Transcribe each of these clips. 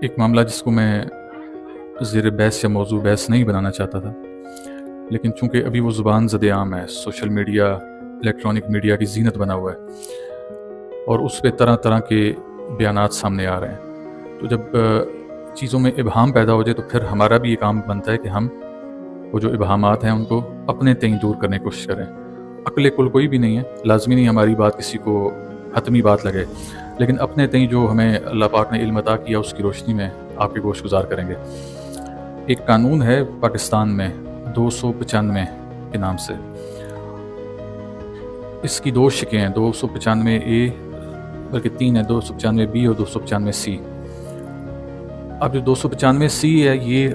ایک معاملہ جس کو میں زیر بحث یا موضوع بحث نہیں بنانا چاہتا تھا، لیکن چونکہ ابھی وہ زبان زد عام ہے، سوشل میڈیا، الیکٹرانک میڈیا کی زینت بنا ہوا ہے اور اس پہ طرح طرح کے بیانات سامنے آ رہے ہیں، تو جب چیزوں میں ابہام پیدا ہو جائے تو پھر ہمارا بھی یہ کام بنتا ہے کہ ہم وہ جو ابہامات ہیں ان کو اپنے تئیں دور کرنے کی کوشش کریں۔ عقل کل کوئی بھی نہیں ہے، لازمی نہیں ہماری بات کسی کو حتمی بات لگے، لیکن اپنے تئیں جو ہمیں اللہ پاک نے علم عطا کیا اس کی روشنی میں آپ کے گوش گزار کریں گے۔ ایک قانون ہے پاکستان میں 295 کے نام سے، اس کی دو شکیں ہیں، 295A بلکہ 3 ہیں، 295B اور 295C۔ اب جو 295C ہے، یہ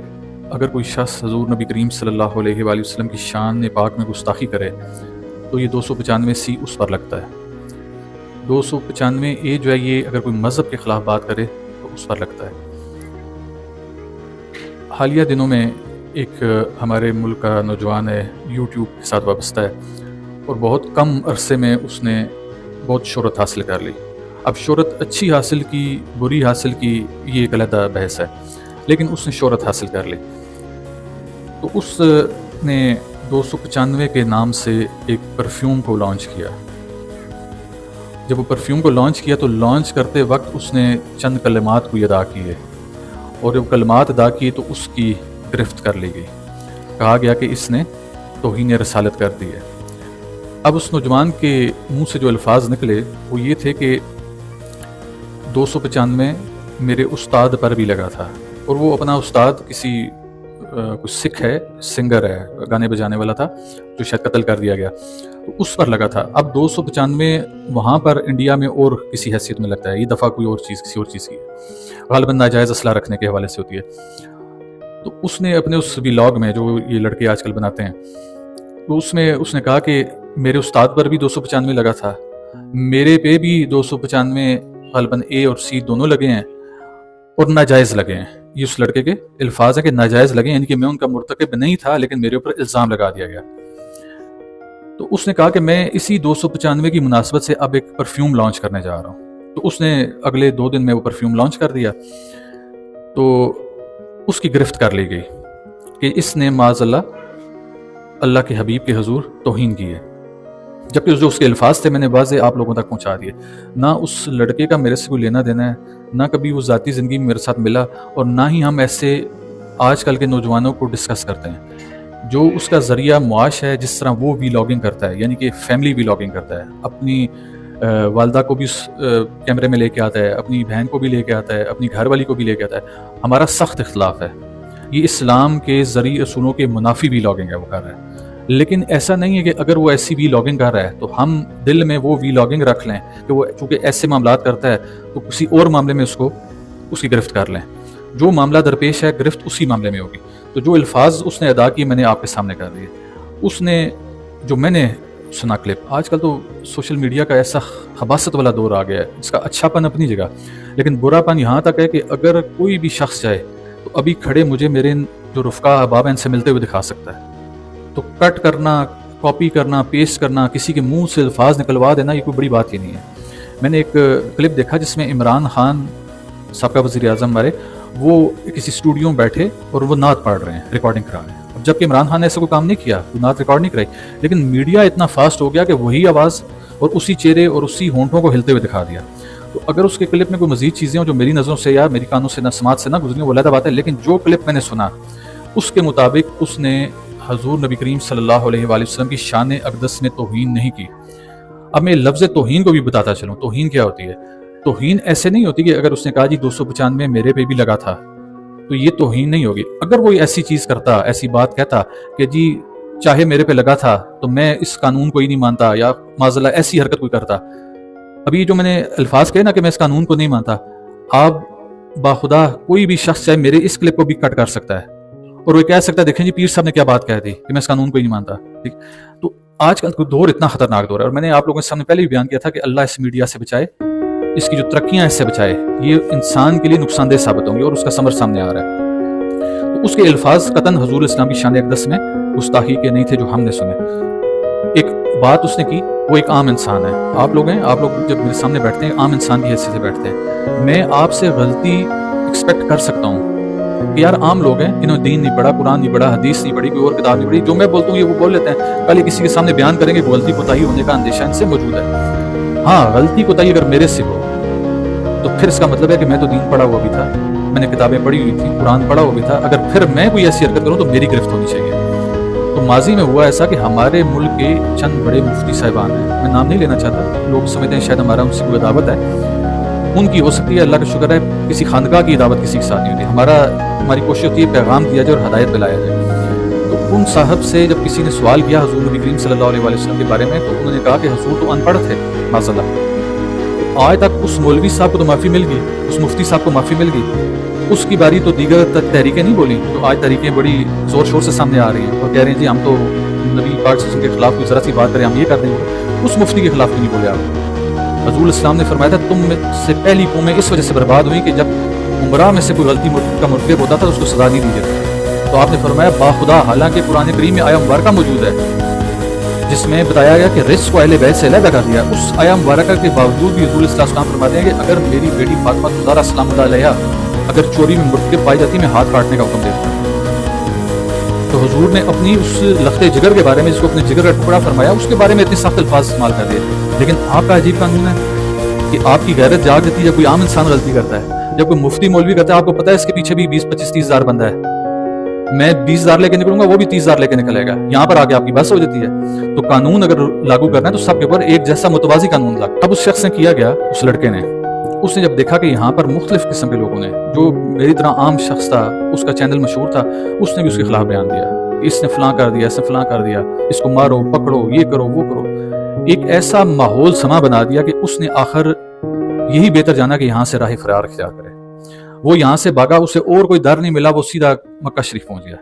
اگر کوئی شخص حضور نبی کریم صلی اللہ علیہ وآلہ وسلم کی شان پاک میں گستاخی کرے تو یہ 295C اس پر لگتا ہے۔ 295A جو ہے یہ اگر کوئی مذہب کے خلاف بات کرے تو اس پر لگتا ہے۔ حالیہ دنوں میں ایک ہمارے ملک کا نوجوان ہے، یوٹیوب کے ساتھ وابستہ ہے اور بہت کم عرصے میں اس نے بہت شہرت حاصل کر لی۔ اب شہرت اچھی حاصل کی، بری حاصل کی، یہ ایک علیحدہ بحث ہے، لیکن اس نے شہرت حاصل کر لی۔ تو اس نے 295 کے نام سے ایک پرفیوم کو لانچ کیا۔ جب وہ پرفیوم کو لانچ کیا تو لانچ کرتے وقت اس نے چند کلمات کو ادا کیے، اور جب کلمات ادا کیے تو اس کی گرفت کر لی گئی، کہا گیا کہ اس نے توہین رسالت کر دی ہے۔ اب اس نوجوان کے منہ سے جو الفاظ نکلے وہ یہ تھے کہ 295 میرے استاد پر بھی لگا تھا، اور وہ اپنا استاد کسی کچھ سکھ ہے، سنگر ہے، گانے بجانے والا تھا، جو شاید قتل کر دیا گیا، تو اس پر لگا تھا۔ اب 295 وہاں پر انڈیا میں اور کسی حیثیت میں لگتا ہے، یہ دفعہ کوئی اور چیز کسی اور چیز کی ہے، غالباً ناجائز اسلحہ رکھنے کے حوالے سے ہوتی ہے۔ تو اس نے اپنے اس ولاگ میں جو یہ لڑکے آج کل بناتے ہیں، تو اس میں اس نے کہا کہ میرے استاد پر بھی 295 لگا تھا، میرے پہ بھی 295 غالباً A اور C دونوں لگے ہیں، اور ناجائز لگے ہیں۔ یہ اس لڑکے کے الفاظ ہیں کہ ناجائز لگے ہیں، یعنی کہ میں ان کا مرتکب نہیں تھا لیکن میرے اوپر الزام لگا دیا گیا۔ تو اس نے کہا کہ میں اسی 295 کی مناسبت سے اب ایک پرفیوم لانچ کرنے جا رہا ہوں۔ تو اس نے اگلے 2 دن میں وہ پرفیوم لانچ کر دیا، تو اس کی گرفت کر لی گئی کہ اس نے معاذ اللہ کے حبیب کے حضور توہین کی ہے، جبکہ جو اس کے الفاظ تھے میں نے واضح آپ لوگوں تک پہنچا دیے۔ نہ اس لڑکے کا میرے سے کوئی لینا دینا ہے، نہ کبھی وہ ذاتی زندگی میں میرے ساتھ ملا، اور نہ ہی ہم ایسے آج کل کے نوجوانوں کو ڈسکس کرتے ہیں۔ جو اس کا ذریعہ معاش ہے، جس طرح وہ ویلاگنگ کرتا ہے، یعنی کہ فیملی ویلاگنگ کرتا ہے، اپنی والدہ کو بھی کیمرے میں لے کے آتا ہے، اپنی بہن کو بھی لے کے آتا ہے، اپنی گھر والی کو بھی لے کے آتا ہے، ہمارا سخت اختلاف ہے۔ یہ اسلام کے ذریعہ اصولوں کے منافی ویلاگنگ ہے وہ کر رہا ہے۔ لیکن ایسا نہیں ہے کہ اگر وہ ایسی ویلاگنگ کر رہا ہے تو ہم دل میں وہ ویلاگنگ رکھ لیں کہ وہ چونکہ ایسے معاملات کرتا ہے تو کسی اور معاملے میں اس کی گرفت کر لیں۔ جو معاملہ درپیش ہے گرفت اسی معاملے میں ہوگی۔ تو جو الفاظ اس نے ادا کیے میں نے آپ کے سامنے کر دیے۔ اس نے جو میں نے سنا کلپ، آج کل تو سوشل میڈیا کا ایسا خباثت والا دور آ گیا ہے، اس کا اچھا پن اپنی جگہ، لیکن برا پن یہاں تک ہے کہ اگر کوئی بھی شخص چاہے تو ابھی کھڑے مجھے میرے جو رفقا احباب ہیں ان سے ملتے ہوئے دکھا سکتا ہے۔ تو کٹ کرنا، کاپی کرنا، پیسٹ کرنا، کسی کے منہ سے الفاظ نکلوا دینا، یہ کوئی بڑی بات ہی نہیں ہے۔ میں نے ایک کلپ دیکھا جس میں عمران خان سابقہ وزیر اعظم ہمارے، وہ کسی اسٹوڈیو میں بیٹھے اور وہ نعت پڑھ رہے ہیں، ریکارڈنگ کرا رہے ہیں، اب جبکہ عمران خان نے ایسا کوئی کام نہیں کیا، کوئی نعت ریکارڈ نہیں کرائی، لیکن میڈیا اتنا فاسٹ ہو گیا کہ وہی آواز اور اسی چہرے اور اسی ہونٹوں کو ہلتے ہوئے دکھا دیا۔ تو اگر اس کے کلپ میں کوئی مزید چیزیں ہوں جو میری نظروں سے یا میری کانوں سے نہ سماعت سے نہ گزری وہ علیحدہ بات ہے، لیکن جو کلپ میں نے سنا اس کے مطابق اس نے حضور نبی کریم صلی اللہ علیہ وآلہ وسلم کی شان اقدس میں توہین نہیں کی۔ اب میں لفظ توہین کو بھی بتاتا چلوں، توہین کیا ہوتی ہے۔ توہین ایسے نہیں ہوتی کہ اگر اس نے کہا جی 295 میرے پہ بھی لگا تھا تو یہ توہین نہیں ہوگی۔ اگر وہ ایسی چیز کرتا، ایسی بات کہتا کہ جی چاہے میرے پہ لگا تھا تو میں اس قانون کو ہی نہیں مانتا، یا معاذ اللہ ایسی حرکت کوئی کرتا، ابھی جو میں نے الفاظ کہے نا کہ میں اس قانون کو نہیں مانتا، آپ باخدا کوئی بھی شخص چاہے میرے اس کلپ کو بھی کٹ کر سکتا ہے اور وہ کہہ سکتا ہے دیکھیں جی پیر صاحب نے کیا بات کہہ دی کہ میں اس قانون کو ہی نہیں مانتا، ٹھیک۔ تو آج کل کا دور اتنا خطرناک دور ہے، اور میں نے آپ لوگوں کے سامنے پہلے بھی بیان کیا تھا کہ اللہ اس میڈیا سے بچائے، اس کی جو ترقیاں اس سے بچائے، یہ انسان کے لیے نقصان دہ ثابت ہوں گی، اور اس کا ثمر سامنے آ رہا ہے۔ تو اس کے الفاظ قطعاً حضور اسلام کی شان اقدس میں گستاخی کے نہیں تھے جو ہم نے سنے۔ ایک بات اس نے کی، وہ ایک عام انسان ہے، آپ لوگ ہیں، آپ لوگ جب میرے سامنے بیٹھتے ہیں عام انسان کی حیثیت سے بیٹھتے ہیں، میں آپ سے غلطی ایکسپیکٹ کر سکتا ہوں کہ یار عام لوگ ہیں، انہوں نے دین نہیں پڑھا، قرآن نہیں پڑھا، حدیث نہیں پڑھی، کوئی اور کتاب نہیں پڑھی، جو میں بولتا ہوں یہ وہ بول لیتے ہیں، کل یہ کسی کے سامنے بیان کریں گے کہ غلطی کوتاہی ہونے کا اندیشہ ان سے موجود ہے۔ ہاں غلطی کوتاہی اگر میرے سے ہو تو پھر اس کا مطلب ہے کہ میں تو دین پڑھا ہوا بھی تھا، میں نے کتابیں پڑھی ہوئی تھی، قرآن پڑھا ہوا بھی تھا، اگر پھر میں کوئی ایسی حرکت کروں تو میری گرفت ہونی چاہیے۔ تو ماضی میں ہوا ایسا کہ ہمارے ملک کے چند بڑے مفتی صاحبان ہیں، میں نام نہیں لینا چاہتا، لوگ سمجھتے ہیں شاید ہمارا ان سے کوئی عداوت ہے، ان کی ہو سکتی ہے، اللہ کا شکر ہے کسی خاندگاہ کی عداوت کسی کے ساتھ نہیں ہوتی، ہماری کوشش ہوتی ہے پیغام دیا جائے اور ہدایت پلایا جائے۔ تو ان صاحب سے جب کسی نے سوال کیا حضور نبی کریم صلی اللہ علیہ وسلم کے بارے میں، تو انہوں نے کہا کہ حضور تو ان پڑھ تھے ماشاء اللہ۔ آج تک اس مولوی صاحب کو تو معافی مل گئی، اس مفتی صاحب کو معافی مل گئی، اس کی باری تو دیگر تحریکیں نہیں بولی، تو آج تحریکیں بڑی زور شور سے سامنے آ رہی ہیں اور کہہ رہے ہیں جی ہم تو نبی پاک صلی اللہ علیہ وسلم کے خلاف کوئی ذرا سی بات کریں ہم یہ کر دیں گے۔ اس مفتی کے خلاف بھی نہیں بولے آپ۔ حضور السلام نے فرمایا تھا تم میں سے پہلی قومیں اس وجہ سے برباد ہوئی کہ جب عمرہ میں سے کوئی غلطی کا مرتکب ہوتا تھا تو اس کو سزا نہیں دی جاتی۔ تو آپ نے فرمایا باخدا، حالانکہ قرآن کریم میں آیا مبارکہ موجود ہے جس میں بتایا گیا کہ رزق کو اہل بیت سے علیحدہ کر دیا، اس آیا مبارکہ کے باوجود بھی حضور صلی اللہ علیہ وسلم فرماتے ہیں کہ اگر میری بیٹی فاطمہ زہرا سلام اللہ علیہا اگر چوری میں مرتکب پائی جاتی میں ہاتھ کاٹنے کا حکم دیتا۔ تو حضور نے اپنی اس لخت جگر کے بارے میں، جس کو اپنے جگر کا ٹکڑا فرمایا، اس کے بارے میں اتنے سخت الفاظ استعمال کر دیے، لیکن آپ کا عجیب قانون ہے کہ آپ کی غیرت جاگ جاتی ہے جب کوئی عام انسان غلطی کرتا ہے، جب کوئی مفتی مولوی کرتا ہے، آپ کو پتہ ہے اس کے پیچھے بھی 20-25-30 ہزار بندہ ہے، میں 20,000 لے کے نکلوں گا وہ بھی 30,000 لے کے نکلے گا، یہاں پر آگے آپ کی بس ہو جاتی ہے۔ تو قانون اگر لاگو کرنا ہے تو سب کے اوپر ایک جیسا متوازی قانون لاگو۔ اب اس شخص نے کیا گیا، اس لڑکے نے، اس نے جب دیکھا کہ یہاں پر مختلف قسم کے لوگوں نے، جو میری طرح عام شخص تھا، اس کا چینل مشہور تھا، اس نے بھی اس کے خلاف بیان دیا، اس نے فلاں کر دیا، اس نے فلاں کر دیا، اس کو مارو پکڑو، یہ کرو وہ کرو، ایک ایسا ماحول سما بنا دیا کہ اس نے آخر یہی بہتر جانا کہ یہاں سے راہ فرار اختیار کرے۔ وہ یہاں سے بھاگا، اسے اور کوئی در نہیں ملا، وہ سیدھا مکہ شریف پہنچ گیا۔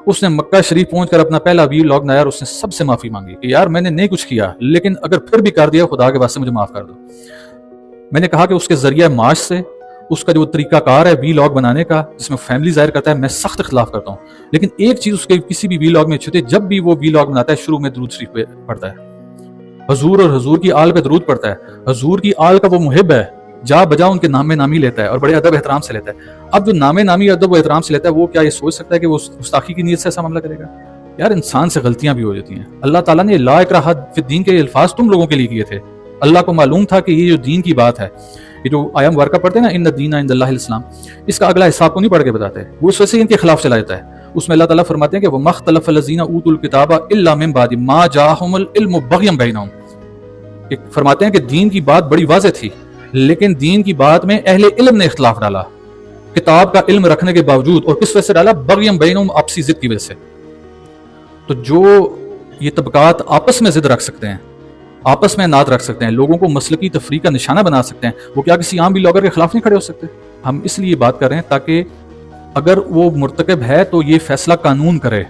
اس نے مکہ شریف پہنچ کر اپنا پہلا ویلاگ بنایا اور اس نے سب سے معافی مانگی کہ یار میں نے نہیں کچھ کیا، لیکن اگر پھر بھی کر دیا خدا کے واسطے مجھے معاف کر دو۔ میں نے کہا کہ اس کے ذریعہ معاش سے اس کا جو طریقہ کار ہے ویلاگ بنانے کا، جس میں فیملی ظاہر کرتا ہے، میں سخت اختلاف کرتا ہوں، لیکن ایک چیز اس کے کسی بھی ویلاگ میں اچھی ہوتی ہے، جب بھی وہ ویلاگ بناتا ہے شروع میں درود شریف پہ پڑھتا ہے، حضور اور حضور کی آل پہ درود پڑھتا ہے، حضور کی آل کا وہ محب ہے، جا بجا ان کے نام نامی لیتا ہے اور بڑے ادب احترام سے لیتا ہے۔ اب جو نام نامی ادب و احترام سے لیتا ہے وہ کیا یہ سوچ سکتا ہے کہ وہ گستاخی کی نیت سے ایسا معاملہ کرے گا؟ یار انسان سے غلطیاں بھی ہو جاتی ہیں۔ اللہ تعالیٰ نے لا اکراہ فی الدین کے الفاظ تم لوگوں کے لیے کیے تھے، اللہ کو معلوم تھا کہ یہ جو دین کی بات ہے، یہ جو آیا مبارکہ پڑھتے ہیں نا ان الدین عند اللہ الاسلام، اس کا اگلا حصہ کو نہیں پڑھ کے بتاتے، وہ اس وجہ سے ان کے خلاف چلا جاتا ہے۔ اس میں اللہ تعالیٰ فرماتے ہیں کہ وَمَا اخْتَلَفَ الَّذِينَ أُوتُوا الْكِتَابَ إِلَّا مِن بَعْدِ مَا جَاءَهُمُ الْعِلْمُ بَغْيًا بَيْنَهُمْ۔ فرماتے ہیں کہ دین کی بات بڑی واضح تھی، لیکن دین کی بات میں اہل علم نے اختلاف ڈالا، کتاب کا علم رکھنے کے باوجود، اور کس وجہ سے ڈالا؟ بغیم بینہم، آپسی ضد کی وجہ سے۔ تو جو یہ طبقات آپس میں ضد رکھ سکتے ہیں، آپس میں انات رکھ سکتے ہیں، لوگوں کو مسلکی تفریق کا نشانہ بنا سکتے ہیں، وہ کیا کسی عام بلاگر کے خلاف نہیں کھڑے ہو سکتے؟ ہم اس لیے بات کر رہے ہیں تاکہ اگر وہ مرتکب ہے تو یہ فیصلہ قانون کرے۔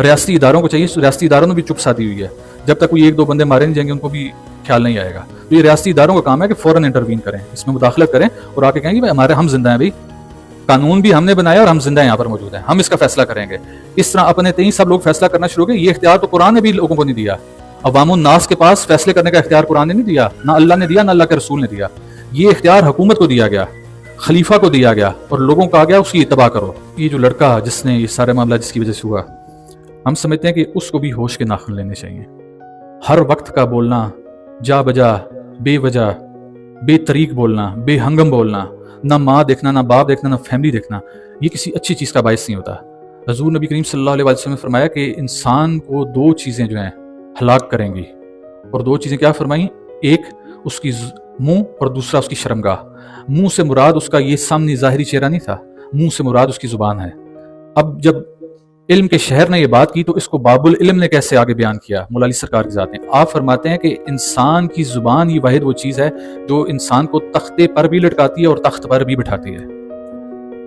ریاستی اداروں کو چاہیے، ریاستی اداروں نے بھی چپ سادھی ہوئی ہے، جب تک کوئی ایک دو بندے مارے نہیں جائیں گے ان کو بھی خیال نہیں آئے گا۔ تو یہ ریاستی اداروں کا کام ہے کہ فوراً انٹروین کریں، اس میں مداخلت کریں اور آ کے کہیں گے ہمارے ہم زندہ ہیں، بھائی قانون بھی ہم نے بنایا اور ہم زندہ یہاں پر موجود ہیں، ہم اس کا فیصلہ کریں گے۔ اس طرح اپنے تئیں سب لوگ فیصلہ کرنا شروع کریں۔ یہ اختیار تو قرآن نے بھی لوگوں کو نہیں دیا، عوام الناس کے پاس فیصلے کرنے کا اختیار قرآن نے نہیں دیا، نہ اللہ نے دیا نہ اللہ کے رسول نے دیا، یہ اختیار حکومت کو دیا گیا، خلیفہ کو دیا گیا، اور لوگوں کو کہا گیا اس کی اتباع کرو۔ یہ جو لڑکا جس نے یہ سارے معاملہ جس کی وجہ سے ہوا، ہم سمجھتے ہیں کہ اس کو بھی ہوش کے ناخن لینے چاہیے۔ ہر وقت کا بولنا، جا بجا، بے وجہ، بے طریق بولنا، بے ہنگم بولنا، نہ ماں دیکھنا، نہ باپ دیکھنا، نہ فیملی دیکھنا، یہ کسی اچھی چیز کا باعث نہیں ہوتا۔ حضور نبی کریم صلی اللہ علیہ وسلم نے فرمایا کہ انسان کو دو چیزیں جو ہیں ہلاک کریں گی، اور دو چیزیں کیا فرمائیں؟ ایک اس کی منہ اور دوسرا اس کی شرمگاہ۔ منہ سے مراد اس کا یہ سامنے ظاہری چہرہ نہیں تھا، منہ سے مراد اس کی زبان ہے۔ اب جب علم کے شہر نے یہ بات کی تو اس کو باب العلم نے کیسے آگے بیان کیا؟ مولا علی سرکار کی ذات نے آپ فرماتے ہیں کہ انسان کی زبان یہ واحد وہ چیز ہے جو انسان کو تختے پر بھی لٹکاتی ہے اور تخت پر بھی بٹھاتی ہے۔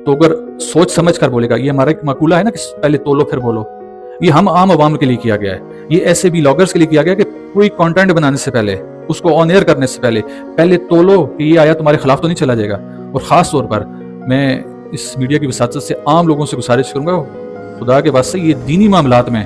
تو اگر سوچ سمجھ کر بولے گا، یہ ہمارا ایک مقولہ ہے نا کہ پہلے تولو پھر بولو، یہ ہم عام عوام کے لیے کیا گیا ہے، یہ ایسے بھی لاگرز کے لیے کیا گیا کہ کوئی کانٹینٹ بنانے سے پہلے، اس کو آن ایئر کرنے سے پہلے تولو کہ یہ آیا تمہارے خلاف تو نہیں چلا جائے گا۔ اور خاص طور پر میں اس میڈیا کی وساطت سے عام لوگوں سے گزارش کروں گا، خدا کے واسطے یہ دینی معاملات میں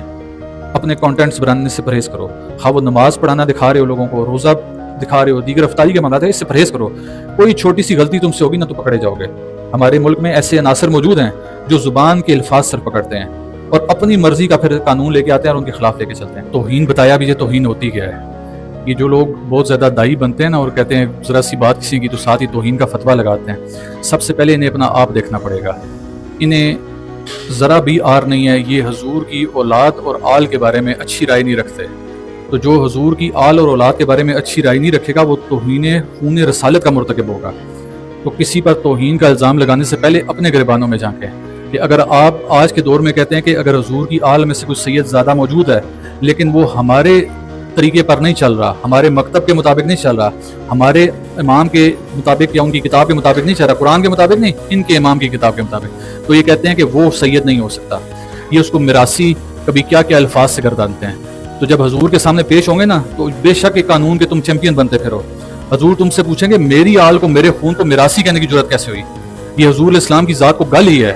اپنے کانٹینٹس بنانے سے پرہیز کرو۔ خواہ وہ نماز پڑھانا دکھا رہے ہو، لوگوں کو روزہ دکھا رہے ہو، دیگر افطاری کے معاملات ہے، اس سے پرہیز کرو۔ کوئی چھوٹی سی غلطی تم سے ہوگی نہ تو پکڑے جاؤ گے۔ ہمارے ملک میں ایسے عناصر موجود ہیں جو زبان کے الفاظ سر پکڑتے ہیں اور اپنی مرضی کا پھر قانون لے کے آتے ہیں اور ان کے خلاف لے کے چلتے ہیں۔ توہین بتایا بھی، یہ توہین ہوتی کیا ہے۔ یہ جو لوگ بہت زیادہ دائی بنتے ہیں نا اور کہتے ہیں ذرا سی بات کسی کی تو ساتھ ہی توہین کا فتویٰ لگاتے ہیں، سب سے پہلے انہیں اپنا آپ دیکھنا پڑے گا۔ انہیں ذرا بھی آر نہیں ہے، یہ حضور کی اولاد اور آل کے بارے میں اچھی رائے نہیں رکھتے۔ تو جو حضور کی آل اور اولاد کے بارے میں اچھی رائے نہیں رکھے گا وہ توہین خون رسالت کا مرتکب ہوگا۔ تو کسی پر توہین کا الزام لگانے سے پہلے اپنے گریبانوں میں جھانکیں کہ اگر آپ آج کے دور میں کہتے ہیں کہ اگر حضور کی آل میں سے کوئی سید زیادہ موجود ہے لیکن وہ ہمارے طریقے پر نہیں چل رہا، ہمارے مکتب کے مطابق نہیں چل رہا، ہمارے امام کے مطابق یا ان کی کتاب کے مطابق نہیں چل رہا، قرآن کے مطابق نہیں، ان کے امام کی کتاب کے مطابق، تو یہ کہتے ہیں کہ وہ سید نہیں ہو سکتا۔ یہ اس کو میراثی کبھی کیا کیا الفاظ سے گردانتے ہیں۔ تو جب حضور کے سامنے پیش ہوں گے نا تو بے شک ایک قانون کے تم چیمپئن بنتے پھرو۔ حضور تم سے پوچھیں گے میری آل کو، میرے خون کو میراثی کہنے کی جرات کیسے ہوئی؟ یہ حضور اسلام کی ذات کو گل ہی ہے۔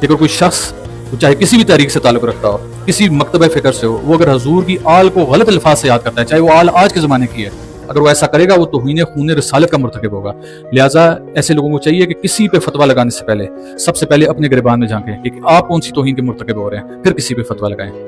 اگر کوئی شخص چاہے کسی بھی تحریک سے تعلق رکھتا ہو، کسی مکتبہ فکر سے ہو، وہ اگر حضور کی آل کو غلط الفاظ سے یاد کرتا ہے، چاہے وہ آل آج کے زمانے کی ہے، اگر وہ ایسا کرے گا وہ توہین خون رسالت کا مرتکب ہوگا۔ لہٰذا ایسے لوگوں کو چاہیے کہ کسی پہ فتویٰ لگانے سے پہلے سب سے پہلے اپنے گریبان میں جھانکیں کہ آپ کون سی توہین کے مرتکب ہو رہے ہیں، پھر کسی پہ فتویٰ لگائیں۔